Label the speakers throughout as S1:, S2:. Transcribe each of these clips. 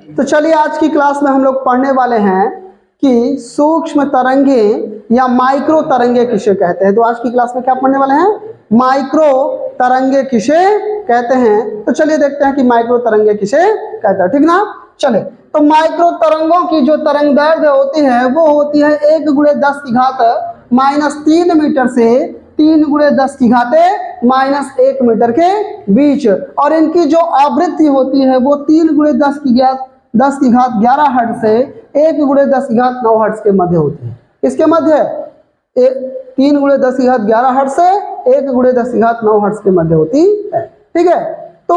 S1: तो चलिए आज की क्लास में हम लोग पढ़ने वाले हैं कि सूक्ष्म तरंगे या माइक्रो तरंगे किसे कहते हैं। तो आज की क्लास में क्या पढ़ने वाले हैं, माइक्रो तरंगे किसे कहते हैं। तो चलिए देखते हैं कि माइक्रो तरंगे किसे कहते हैं, ठीक ना। चले, तो माइक्रो तरंगों की जो तरंग दैर्ध्य होती है वो होती है 1×10⁻³ मीटर से 3×10⁻⁻1 मीटर के बीच, और इनकी जो आवृत्ति होती है वो 3×10⁻11 हर्ट्ज से 1×10�9 हर्ट्ज के मध्य होती है। इसके मध्य 3×10�11 हर्ट्ज से 1×10�9 हर्ट्ज के मध्य होती है, ठीक है। तो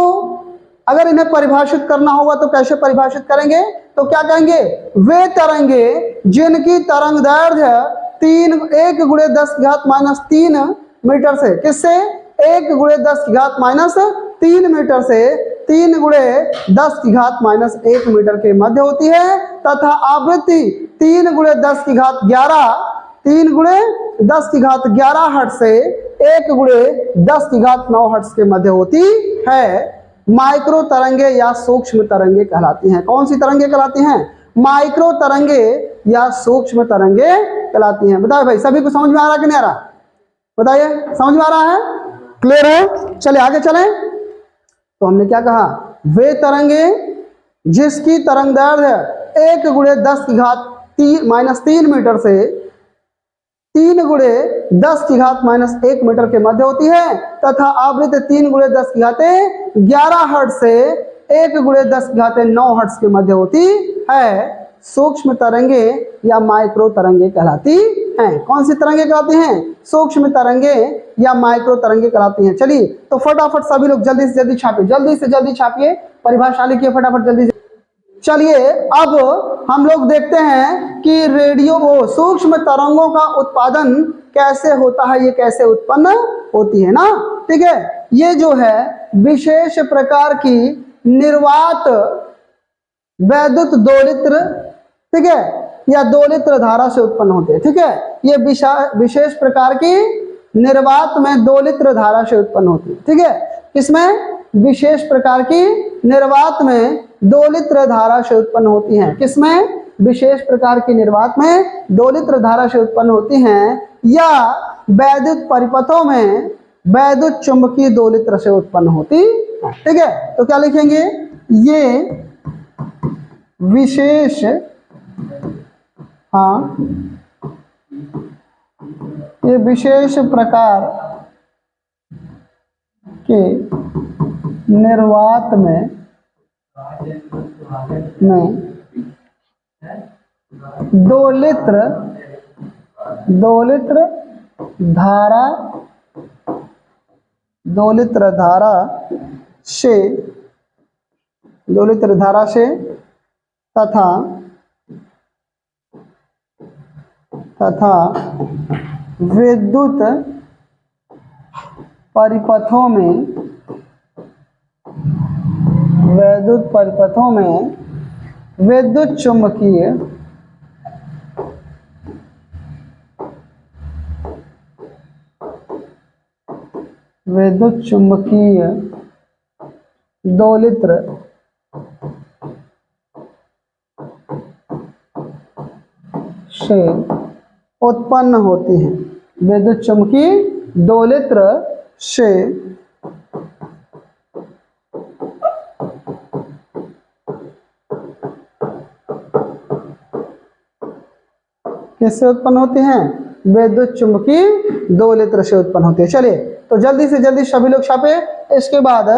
S1: अगर इन्हें परिभाषित करना होगा तो कैसे परिभाषित करेंगे, तो क्या कहेंगे, वे तरंगे जिनकी तरंग दैर्ध्य 1×10⁻³ मीटर से, किससे, 1×10⁻³ मीटर से 3×10⁻⁻1 मीटर के मध्य होती है, तथा आवृत्ति 3×10⁻11 हर्ट्ज से 1×10�9 हर्ट्ज के मध्य होती है। माइक्रो तरंगे या सूक्ष्म तरंगे कहलाती हैं। कौन सी तरंगे कहलाती हैं, माइक्रो तरंगे या सूक्ष्म तरंगे कहलाती हैं। बताइए भाई, सभी को समझ में आ रहा कि नहीं आ रहा, बताइए, समझ में आ रहा है, क्लियर है। चले आगे चलें। तो हमने क्या कहा, वे तरंगे जिसकी तरंग दैर्ध्य 1×10⁻³ मीटर से 3×10⁻⁻1 मीटर के मध्य होती है, तथा आवृत्ति 3×10⁻11 हर्ट्ज से 1×10⁻9 हर्ट्ज के मध्य होती है। सूक्ष्म तरंगे या माइक्रो तरंगे कहलाती हैं। कौन सी तरंगे कहलाती हैं, सूक्ष्म तरंगे या माइक्रो तरंगे कहलाती हैं। चलिए तो फटाफट सभी लोग जल्दी से जल्दी छापिए, जल्दी से जल्दी छापिए, परिभाषा लिखिए फटाफट जल्दी से। चलिए अब हम लोग देखते हैं कि रेडियो सूक्ष्म तरंगों का उत्पादन कैसे होता है, ये कैसे उत्पन्न होती है ना, ठीक है। ये जो है विशेष प्रकार की निर्वात वैद्युत दोलित्र, ठीक है, या दोलित्र धारा से उत्पन्न होते हैं, ठीक है। ये विशेष प्रकार की निर्वात में दोलित्र धारा से उत्पन्न होती है, ठीक है। किसमें, विशेष प्रकार की निर्वात में दोलित्र धारा से उत्पन्न होती हैं। किसमें, विशेष प्रकार की निर्वात में दोलित्र धारा से उत्पन्न होती हैं, या वैद्युत परिपथों में वैद्युत चुंबकीय दोलित्र से उत्पन्न होती है, ठीक है। तो क्या लिखेंगे, ये विशेष, हाँ, ये विशेष प्रकार के निर्वात में दोलित्र धारा से तथा विद्युत परिपथों में विद्युत चुंबकीय दोलित्र से उत्पन्न होती हैं। विद्युत चुंबकीय दोलित्र से किससे उत्पन्न होती हैं, विद्युत चुंबकीय दोलित्र से उत्पन्न होती है। चलिए तो जल्दी से जल्दी सभी लोग छापे। इसके बाद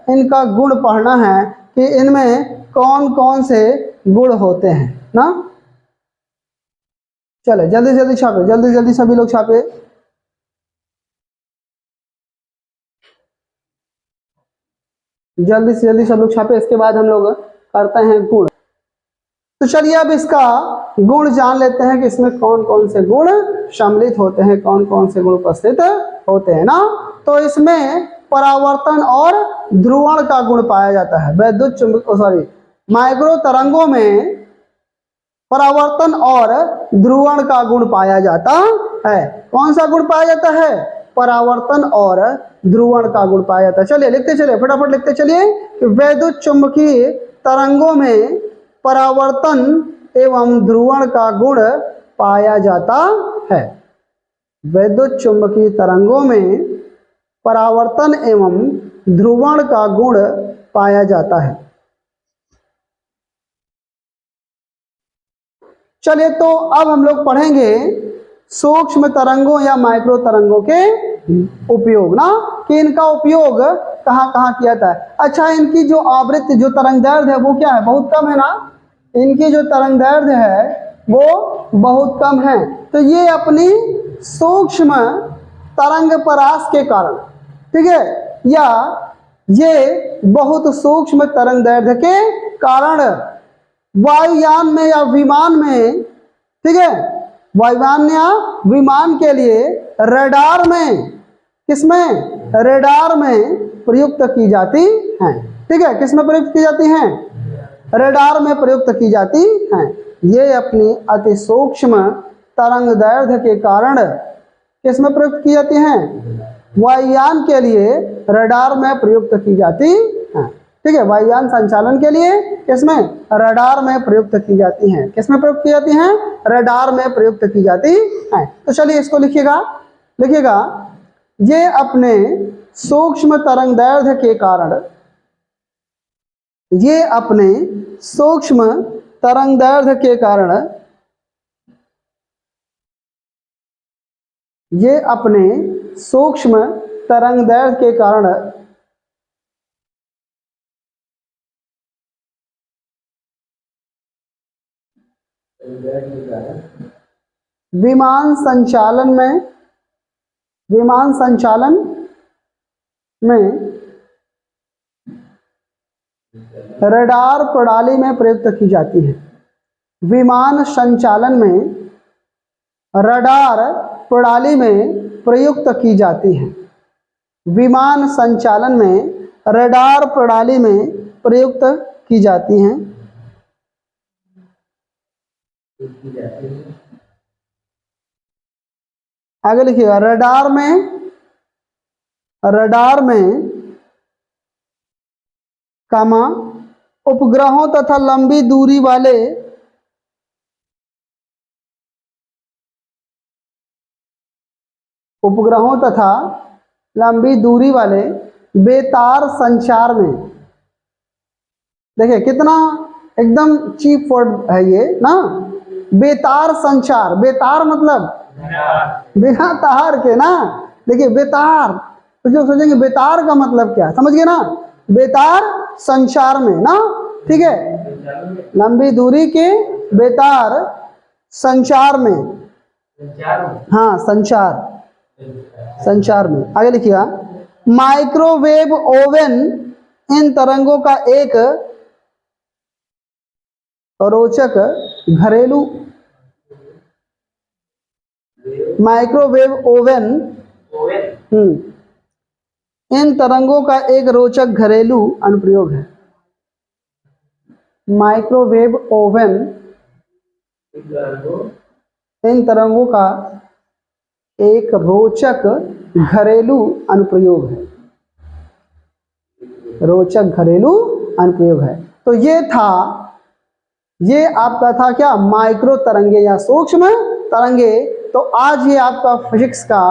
S1: इनका गुण पढ़ना है कि इनमें कौन कौन से गुण होते हैं ना। चले जल्दी जल्दी छापे, जल्दी जल्दी सभी लोग छापे। जल्दी से जल्दी सब लोग छापे। इसके बाद हम लोग करते हैं गुण। तो चलिए अब इसका गुण जान लेते हैं कि इसमें कौन कौन से गुण सम्मिलित होते हैं, कौन कौन से गुण उपस्थित होते हैं ना। तो इसमें परावर्तन और ध्रुवण का गुण पाया जाता है। वैद्युत चुंबक माइक्रो तरंगों में परावर्तन और ध्रुवण का गुण पाया जाता है। कौन सा गुण पाया जाता है, परावर्तन और ध्रुवण का गुण पाया जाता है। चलिए लिखते चलिए, फटाफट लिखते चलिए कि वैद्युत चुंबकीय तरंगों में परावर्तन एवं ध्रुवण का गुण पाया जाता है। वैद्युत चुंबकीय तरंगों में परावर्तन एवं ध्रुवण का गुण पाया जाता है। चलिए तो अब हम लोग पढ़ेंगे सूक्ष्म तरंगों या माइक्रो तरंगों के उपयोग ना, कि इनका उपयोग कहाँ कहाँ किया जाता है। अच्छा, इनकी जो आवृत्ति जो तरंग दैर्ध्य है वो क्या है, बहुत कम है ना, इनकी जो तरंग दैर्ध्य है वो बहुत कम है। तो ये अपनी सूक्ष्म तरंग परास के कारण, ठीक है, या ये बहुत सूक्ष्म तरंग दैर्ध्य के कारण वायुयान में या विमान में, ठीक है, वायुयान या विमान के लिए रडार में, किसमें, रडार में प्रयुक्त की जाती हैं। ठीक है, किसमें प्रयुक्त की जाती हैं, रडार में प्रयुक्त की जाती हैं। ये अपनी अति सूक्ष्म तरंग दैर्ध्य के कारण किसमें प्रयुक्त की जाती हैं, वायुयान के लिए रडार में प्रयुक्त की जाती हैं। ठीक है, वायुयान संचालन के लिए किसमें, रडार में प्रयुक्त की जाती हैं। किसमें प्रयुक्त की जाती हैं, रडार में प्रयुक्त की जाती हैं। तो चलिए इसको लिखिएगा, लिखिएगा, ये अपने सूक्ष्म तरंग दैर्ध्य के कारण, ये अपने सूक्ष्म तरंग दैर्ध्य के कारण, ये अपने सूक्ष्म तरंग दैर्ध्य के कारण विमान संचालन में रडार प्रणाली में प्रयुक्त की जाती है। विमान संचालन में रडार प्रणाली में प्रयुक्त की जाती है। विमान संचालन में रडार प्रणाली में प्रयुक्त की जाती हैं। आगे लिखिएगा, रडार में कामा उपग्रहों तथा लंबी दूरी वाले उपग्रहों तथा लंबी दूरी वाले बेतार संचार में, देखिए कितना एकदम चीप वर्ड है ये ना, बेतार संचार, बेतार मतलब बिना तार के ना। देखिए बेतार, तो जो सोचेंगे बेतार का मतलब क्या, समझ गए ना, बेतार संचार में ना, ठीक है, लंबी दूरी के बेतार संचार में, हाँ संचार में। आगे लिखिएगा, माइक्रोवेव ओवन इन तरंगों का एक रोचक घरेलू, माइक्रोवेव ओवन इन तरंगों का एक रोचक घरेलू अनुप्रयोग है। माइक्रोवेव ओवन इन तरंगों का एक रोचक घरेलू अनुप्रयोग है। रोचक घरेलू अनुप्रयोग है। तो ये था, ये आपका था क्या, माइक्रो तरंगे या सूक्ष्म तरंगे। तो आज ये आपका फिजिक्स का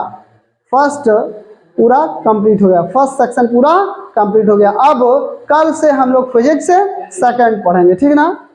S1: फर्स्ट पूरा कंप्लीट हो गया, फर्स्ट सेक्शन पूरा कंप्लीट हो गया। अब कल से हम लोग फिजिक्स सेकंड पढ़ेंगे, ठीक ना।